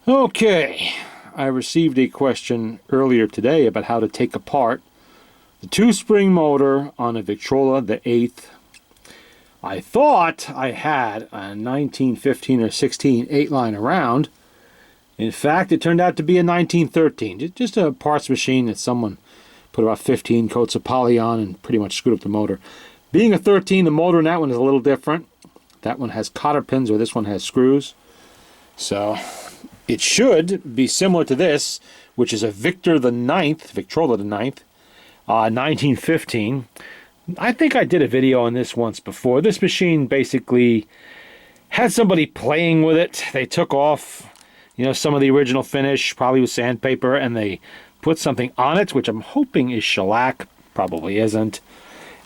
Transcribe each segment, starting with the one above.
Okay, I received a question earlier today about how to take apart the two-spring motor on a Victrola, the 8th. I thought I had a 1915 or 16 8-line around. In fact, it turned out to be a 1913, just a parts machine that someone put about 15 coats of poly on and pretty much screwed up the motor. Being a 13, the motor in that one is a little different. That one has cotter pins, where this one has screws. So it should be similar to this, which is a Victrola the 9th, 1915. I think I did a video on this once before. This machine basically had somebody playing with it. They took off, some of the original finish, probably with sandpaper, and they put something on it, which I'm hoping is shellac, probably isn't.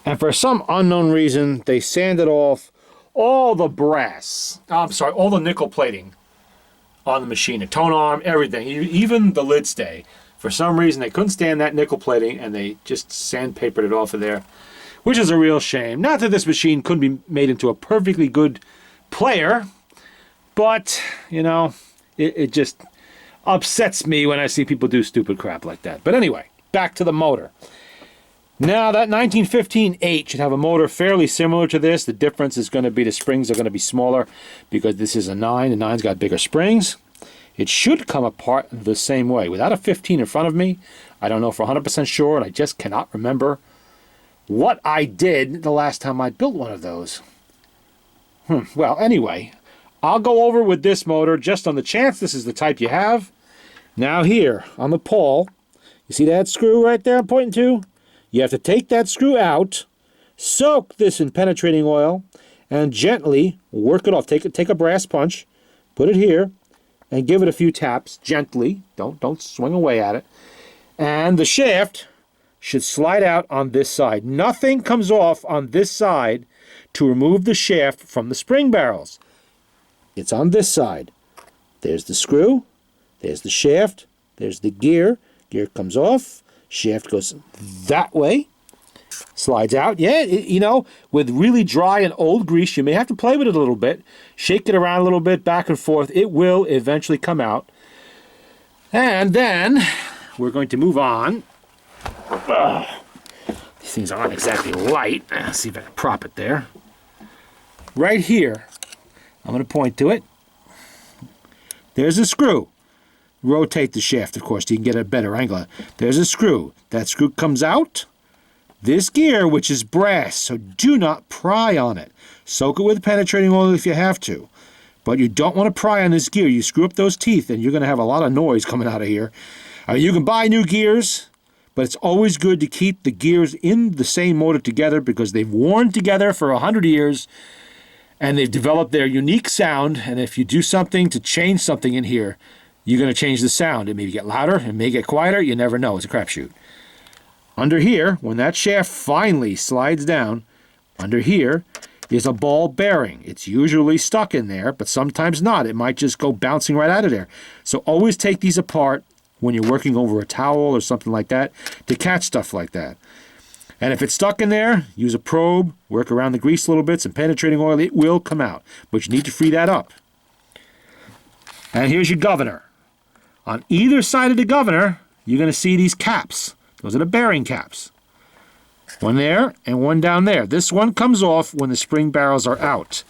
And for some unknown reason, they sanded off all the brass. All the nickel plating on the machine, the tone arm, everything, even the lid stay. For some reason, they couldn't stand that nickel plating, and they just sandpapered it off of there, which is a real shame. Not that this machine couldn't be made into a perfectly good player, but, it just upsets me when I see people do stupid crap like that. But anyway, back to the motor. Now, that 1915 8 should have a motor fairly similar to this. The difference is going to be the springs are going to be smaller because this is a 9. The 9's got bigger springs. It should come apart the same way. Without a 15 in front of me, I don't know for 100% sure, and I just cannot remember what I did the last time I built one of those. Well, anyway, I'll go over with this motor just on the chance this is the type you have. Now here, on the pawl, you see that screw right there I'm pointing to? You have to take that screw out, soak this in penetrating oil, and gently work it off. Take a brass punch, put it here, and give it a few taps gently. Don't swing away at it. And the shaft should slide out on this side. Nothing comes off on this side to remove the shaft from the spring barrels. It's on this side. There's the screw, there's the shaft, there's the gear. Gear comes off. Shaft goes that way, slides out. Yeah, with really dry and old grease, you may have to play with it a little bit, shake it around a little bit, back and forth. It will eventually come out. And then we're going to move on. These things aren't exactly light. Let's see if I can prop it there. Right here, I'm going to point to it. There's a screw. Rotate the shaft, of course, so you can get a better angle. There's a screw. That screw comes out. This gear, which is brass, so do not pry on it. Soak it with penetrating oil if you have to. But you don't want to pry on this gear. You screw up those teeth, and you're going to have a lot of noise coming out of here. You can buy new gears, but it's always good to keep the gears in the same motor together because they've worn together for 100 years, and they've developed their unique sound, and if you do something to change something in here, you're going to change the sound. It may get louder, it may get quieter, you never know. It's a crapshoot. Under here, when that shaft finally slides down, under here is a ball bearing. It's usually stuck in there, but sometimes not. It might just go bouncing right out of there. So always take these apart when you're working over a towel or something like that to catch stuff like that. And if it's stuck in there, use a probe, work around the grease a little bit, some penetrating oil, it will come out. But you need to free that up. And here's your governor. On either side of the governor, you're going to see these caps. Those are the bearing caps. One there and one down there. This one comes off when the spring barrels are out.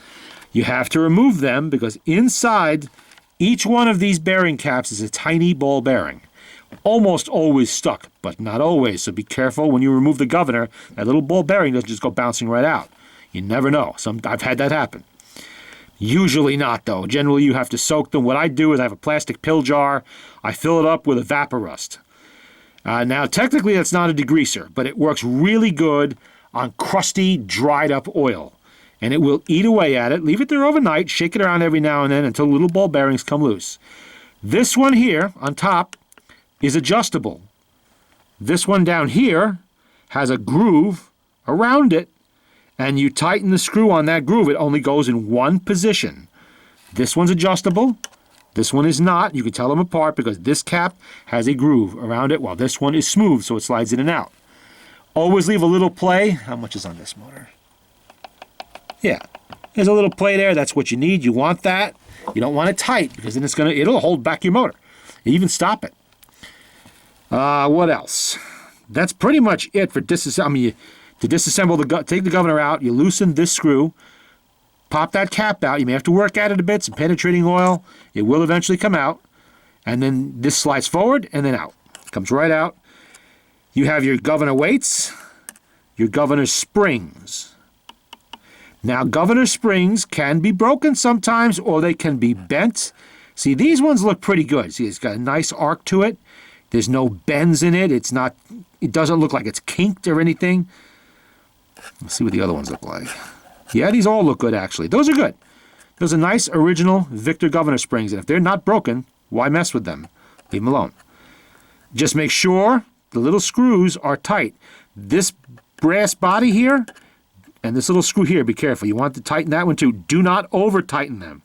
You have to remove them because inside each one of these bearing caps is a tiny ball bearing. Almost always stuck, but not always. So be careful when you remove the governor. That little ball bearing doesn't just go bouncing right out. You never know. I've had that happen. Usually not, though. Generally, you have to soak them. What I do is I have a plastic pill jar. I fill it up with a Vaporust. Now, technically, that's not a degreaser, but it works really good on crusty, dried-up oil. And it will eat away at it. Leave it there overnight. Shake it around every now and then until little ball bearings come loose. This one here on top is adjustable. This one down here has a groove around it. And you tighten the screw on that groove. It only goes in one position. This one's adjustable. This one is not. You can tell them apart because this cap has a groove around it while this one is smooth, so it slides in and out. Always leave a little play. How much is on this motor? Yeah, there's a little play there. That's what you need. You want that. You don't want it tight because then it'll hold back your motor. Even stop it. What else? That's pretty much it for disassembling. To disassemble take the governor out, you loosen this screw, pop that cap out. You may have to work at it a bit, some penetrating oil. It will eventually come out. And then this slides forward and then out. Comes right out. You have your governor weights, your governor springs. Now, governor springs can be broken sometimes, or they can be bent. See, these ones look pretty good. See, it's got a nice arc to it. There's no bends in it. It doesn't look like it's kinked or anything. Let's see what the other ones look like. Yeah, these all look good, actually. Those are good. Those are nice original Victor governor springs, and if they're not broken, why mess with them? Leave them alone. Just make sure the little screws are tight. This brass body here and this little screw here, be careful. You want to tighten that one too. Do not over-tighten them.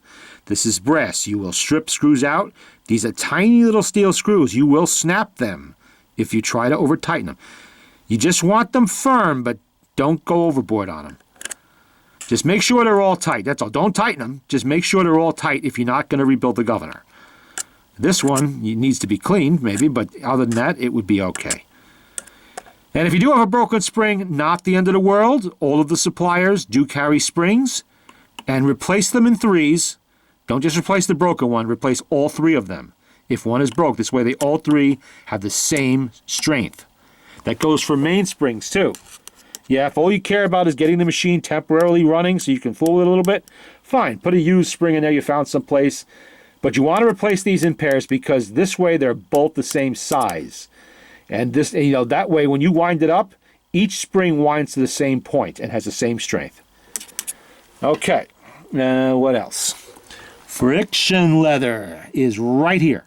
This is brass. You will strip screws out. These are tiny little steel screws. You will snap them if you try to over-tighten them. You just want them firm, but don't go overboard on them. Just make sure they're all tight. That's all. Don't tighten them. Just make sure they're all tight if you're not going to rebuild the governor. This one needs to be cleaned, maybe, but other than that, it would be okay. And if you do have a broken spring, not the end of the world. All of the suppliers do carry springs, and replace them in threes. Don't just replace the broken one, replace all three of them. If one is broke, this way they all three have the same strength. That goes for mainsprings too. Yeah, if all you care about is getting the machine temporarily running so you can fool it a little bit, fine, put a used spring in there you found someplace. But you want to replace these in pairs because this way they're both the same size. And this, that way when you wind it up, each spring winds to the same point and has the same strength. Okay, what else? Friction leather is right here.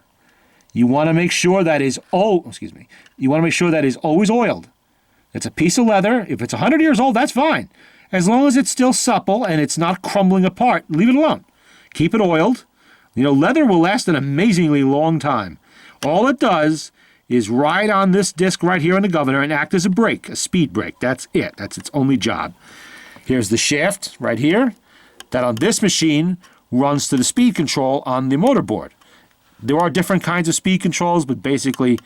You want to make sure that is You want to make sure that is always oiled. It's a piece of leather. If it's 100 years old, that's fine. As long as it's still supple and it's not crumbling apart, leave it alone. Keep it oiled. Leather will last an amazingly long time. All it does is ride on this disc right here on the governor and act as a brake, a speed brake. That's it. That's its only job. Here's the shaft right here that on this machine runs to the speed control on the motor board. There are different kinds of speed controls, but basically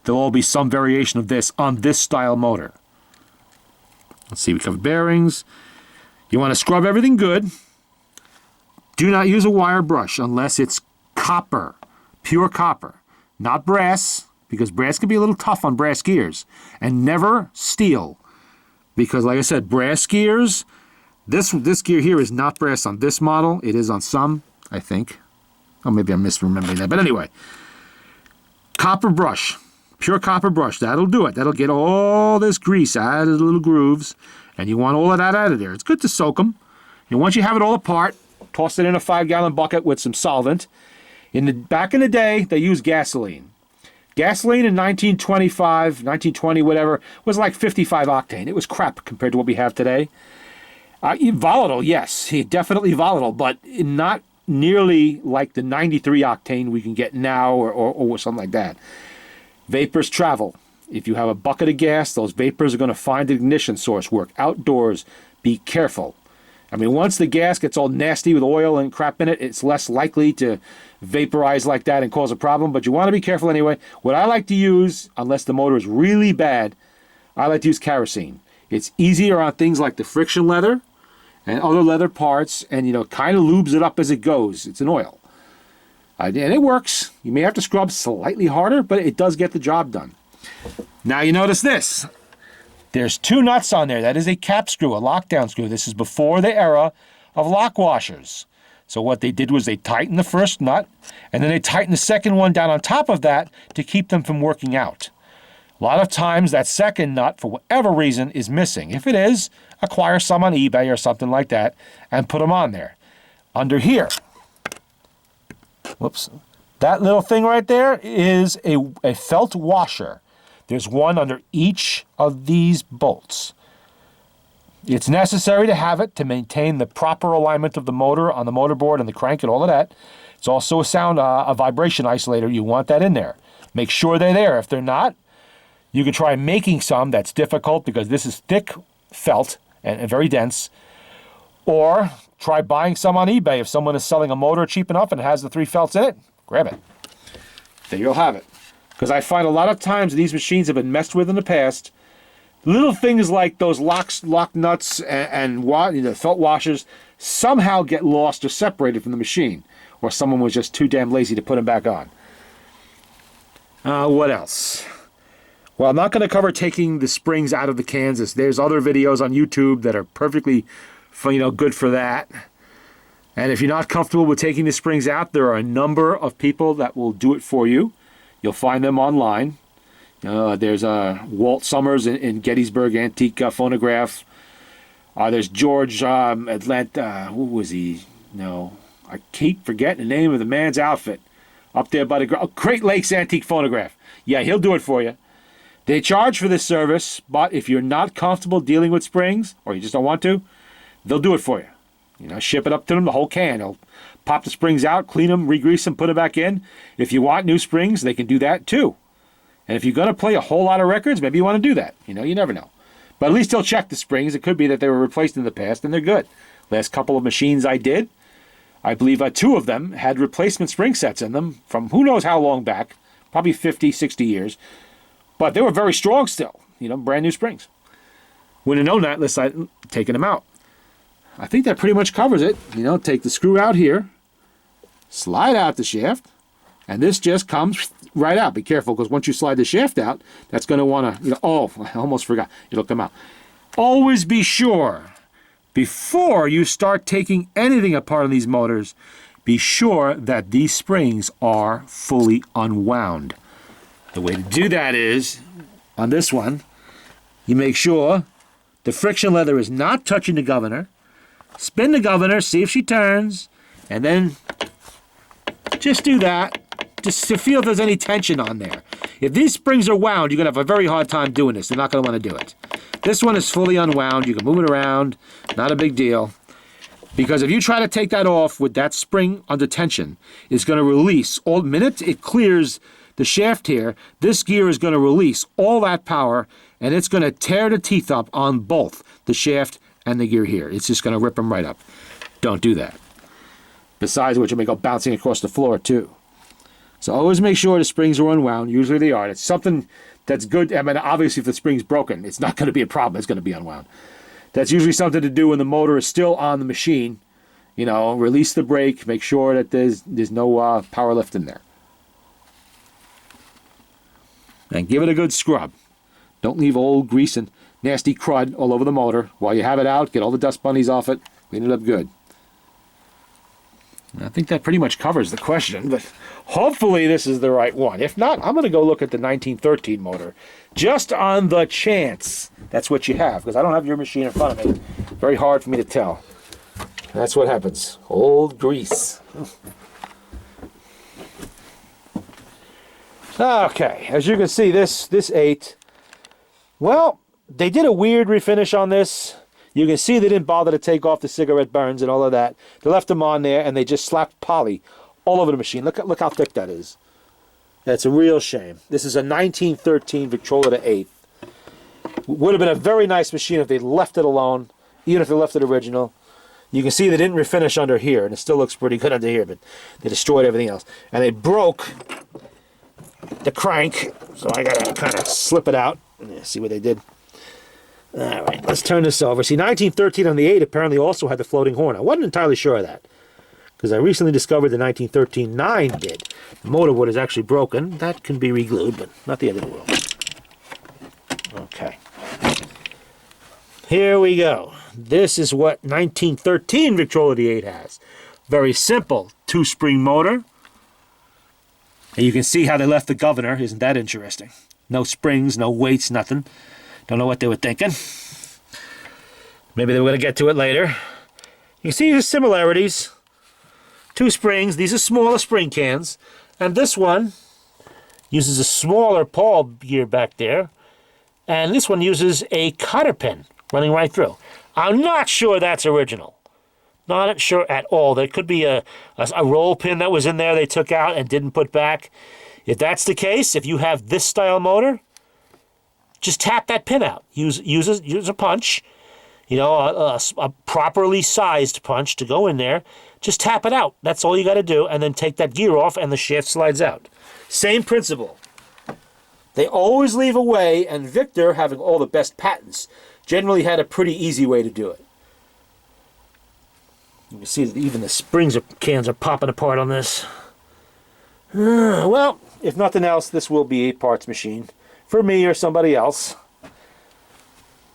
there'll all be some variation of this on this style motor. Let's see, we covered bearings. You want to scrub everything good. Do not use a wire brush unless it's copper, pure copper, not brass, because brass can be a little tough on brass gears, and never steel, because like I said, brass gears, this gear here is not brass on this model. It is on some, I think. Oh, maybe I'm misremembering that, but anyway, copper brush, pure copper brush, that'll do it. That'll get all this grease out of the little grooves, and you want all of that out of there. It's good to soak them, and once you have it all apart, toss it in a 5-gallon bucket with some solvent. Back in the day, they used gasoline. Gasoline in 1925, 1920, whatever, was like 55 octane. It was crap compared to what we have today. Volatile, yes, definitely volatile, but not nearly like the 93 octane we can get now or something like that. Vapors travel. If you have a bucket of gas, those vapors are going to find an ignition source. Work outdoors. Be careful. I mean, once the gas gets all nasty with oil and crap in it, it's less likely to vaporize like that and cause a problem, but you want to be careful anyway. What I like to use, unless the motor is really bad, I like to use kerosene. It's easier on things like the friction leather and other leather parts, and kind of lubes it up as it goes. It's an oil. And it works. You may have to scrub slightly harder, but it does get the job done. Now you notice this. There's 2 nuts on there. That is a cap screw, a lockdown screw. This is before the era of lock washers. So what they did was they tightened the first nut, and then they tightened the second one down on top of that to keep them from working out. A lot of times that second nut, for whatever reason, is missing. If it is, acquire some on eBay or something like that and put them on there. Under here, whoops, that little thing right there is a felt washer. There's one under each of these bolts. It's necessary to have it to maintain the proper alignment of the motor on the motor board and the crank and all of that. It's also a vibration isolator. You want that in there. Make sure they're there. If they're not, you can try making some. That's difficult because this is thick felt and very dense. Or try buying some on eBay. If someone is selling a motor cheap enough and it has the 3 felts in it, grab it. There you'll have it. Because I find a lot of times these machines have been messed with in the past. Little things like those lock nuts and the felt washers somehow get lost or separated from the machine. Or someone was just too damn lazy to put them back on. What else? Well, I'm not going to cover taking the springs out of the cans. There's other videos on YouTube that are perfectly good for that. And if you're not comfortable with taking the springs out, there are a number of people that will do it for you. You'll find them online. There's Walt Summers in Gettysburg Antique Phonograph. There's George Atlanta. Who was he? No, I keep forgetting the name of the man's outfit. Up there by the Great Lakes Antique Phonograph. Yeah, he'll do it for you. They charge for this service, but if you're not comfortable dealing with springs, or you just don't want to, they'll do it for you. Ship it up to them, the whole can. They'll pop the springs out, clean them, re-grease them, put them back in. If you want new springs, they can do that too. And if you're going to play a whole lot of records, maybe you want to do that. You never know. But at least they'll check the springs. It could be that they were replaced in the past, and they're good. Last couple of machines I did, I believe 2 of them had replacement spring sets in them from who knows how long back, probably 50, 60 years. But they were very strong still, brand new springs. Wouldn't have known that unless I'd taken them out. I think that pretty much covers it. Take the screw out here, slide out the shaft, and this just comes right out. Be careful, because once you slide the shaft out, that's going to want to, oh, I almost forgot. It'll come out. Always be sure, before you start taking anything apart on these motors, be sure that these springs are fully unwound. The way to do that is, on this one, you make sure the friction leather is not touching the governor. Spin the governor, see if she turns, and then just do that, just to feel if there's any tension on there. If these springs are wound, you're going to have a very hard time doing this. They're not going to want to do it. This one is fully unwound. You can move it around. Not a big deal. Because if you try to take that off with that spring under tension, it's going to release. All minute it clears the shaft here, this gear is going to release all that power, and it's going to tear the teeth up on both the shaft and the gear here. It's just going to rip them right up. Don't do that. Besides which, it may go bouncing across the floor too. So always make sure the springs are unwound. Usually they are. It's something that's good. I mean, obviously if the spring's broken, it's not going to be a problem. It's going to be unwound. That's usually something to do when the motor is still on the machine. Release the brake. Make sure that there's no power lift in there. And give it a good scrub. Don't leave old grease and nasty crud all over the motor. While you have it out, get all the dust bunnies off it, clean it up good. I think that pretty much covers the question, but hopefully this is the right one. If not, I'm going to go look at the 1913 motor, just on the chance that's what you have, because I don't have your machine in front of me. Very hard for me to tell. That's what happens. Old grease. Okay, as you can see, this 8, well, they did a weird refinish on this. You can see they didn't bother to take off the cigarette burns and all of that. They left them on there, and they just slapped poly all over the machine. Look how thick that is. That's a real shame. This is a 1913 Victrola to 8. Would have been a very nice machine if they left it alone, even if they left it original. You can see they didn't refinish under here, and it still looks pretty good under here, but they destroyed everything else. And they broke the crank, so I gotta kind of slip it out. See what they did. All right, let's turn this over. See, 1913 on the 8 apparently also had the floating horn. I wasn't entirely sure of that, because I recently discovered the 1913 9 did. The motor wood is actually broken. That can be re-glued, but not the end of the world. Okay. Here we go. This is what 1913 Victrola D8 has. Very simple 2-spring motor. And you can see how they left the governor. Isn't that interesting? No springs, no weights, nothing. Don't know what they were thinking. Maybe they were going to get to it later. You can see the similarities. 2 springs. These are smaller spring cans. And this one uses a smaller pawl gear back there. And this one uses a cotter pin running right through. I'm not sure that's original. Not sure at all. There could be a roll pin that was in there they took out and didn't put back. If that's the case, if you have this style motor, just tap that pin out. Use a punch. you know, a properly sized punch to go in there. Just tap it out. That's all you got to do. And then take that gear off and the shaft slides out. Same principle. They always leave a way, and Victor, having all the best patents, generally had a pretty easy way to do it. You can see that even the springs cans are popping apart on this. Well, if nothing else, this will be a parts machine for me or somebody else.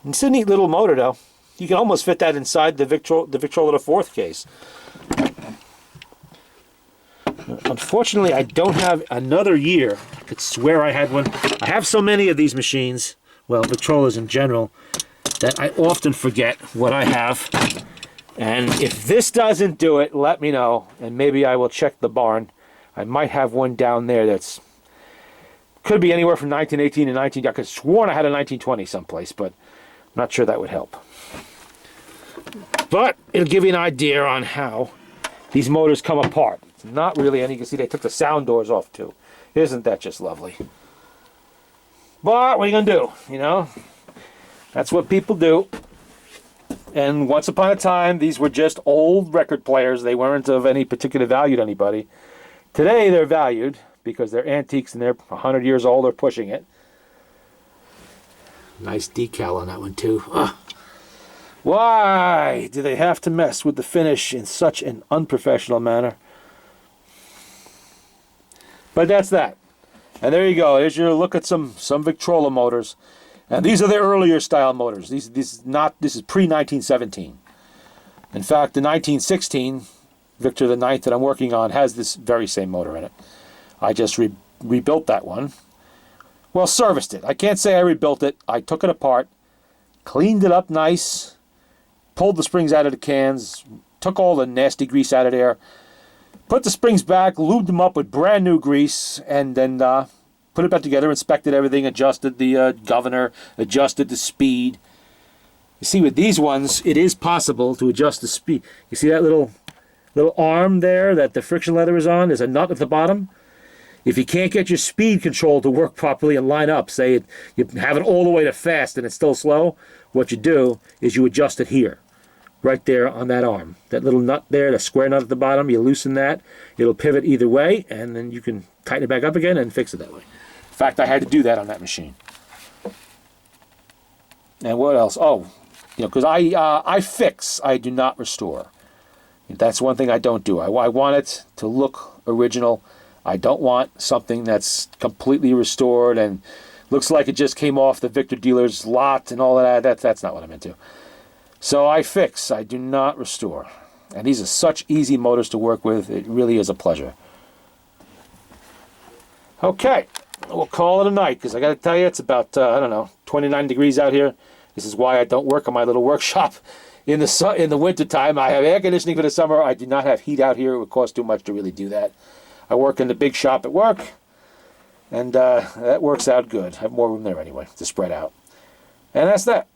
It's a neat little motor, though. You can almost fit that inside the Victrola 4th case. Unfortunately, I don't have another year. I could swear I had one. I have so many of these machines, well, Victrolas in general, that I often forget what I have. And if this doesn't do it, let me know, and maybe I will check the barn. I might have one down there that's could be anywhere from 1918 to 19. I could have sworn I had a 1920 someplace, but I'm not sure that would help. But it'll give you an idea on how these motors come apart. It's not really any. You can see they took the sound doors off too. Isn't that just lovely? But what are you gonna do? You know, that's what people do. And once upon a time, these were just old record players. They weren't of any particular value to anybody. Today, they're valued because they're antiques and they're 100 years old or pushing it. Nice decal on that one, too. Ugh. Why do they have to mess with the finish in such an unprofessional manner? But that's that. And there you go. There's your look at some Victrola motors. And these are the earlier style motors. This is pre-1917. In fact, the 1916 Victor IX that I'm working on has this very same motor in it. I just rebuilt that one. Well, serviced it. I can't say I rebuilt it. I took it apart, cleaned it up nice, pulled the springs out of the cans, took all the nasty grease out of there, put the springs back, lubed them up with brand new grease, and then put it back together, inspected everything, adjusted the governor, adjusted the speed. You see, with these ones, it is possible to adjust the speed. You see that little arm there that the friction leather is on? There's a nut at the bottom. If you can't get your speed control to work properly and line up, say you have it all the way to fast and it's still slow, what you do is you adjust it here, right there on that arm. That little nut there, the square nut at the bottom, you loosen that. It'll pivot either way, and then you can tighten it back up again and fix it that way. In fact, I had to do that on that machine. And what else? Oh, you know, because I fix, I do not restore. That's one thing I don't do. I want it to look original. I don't want something that's completely restored and looks like it just came off the Victor dealer's lot and all of that. That's not what I'm into. So I fix, I do not restore. And these are such easy motors to work with. It really is a pleasure. Okay, we'll call it a night, because I got to tell you, it's about, I don't know, 29 degrees out here. This is why I don't work on my little workshop in the winter time. I have air conditioning for the summer. I do not have heat out here. It would cost too much to really do that. I work in the big shop at work, and that works out good. I have more room there anyway to spread out. And that's that.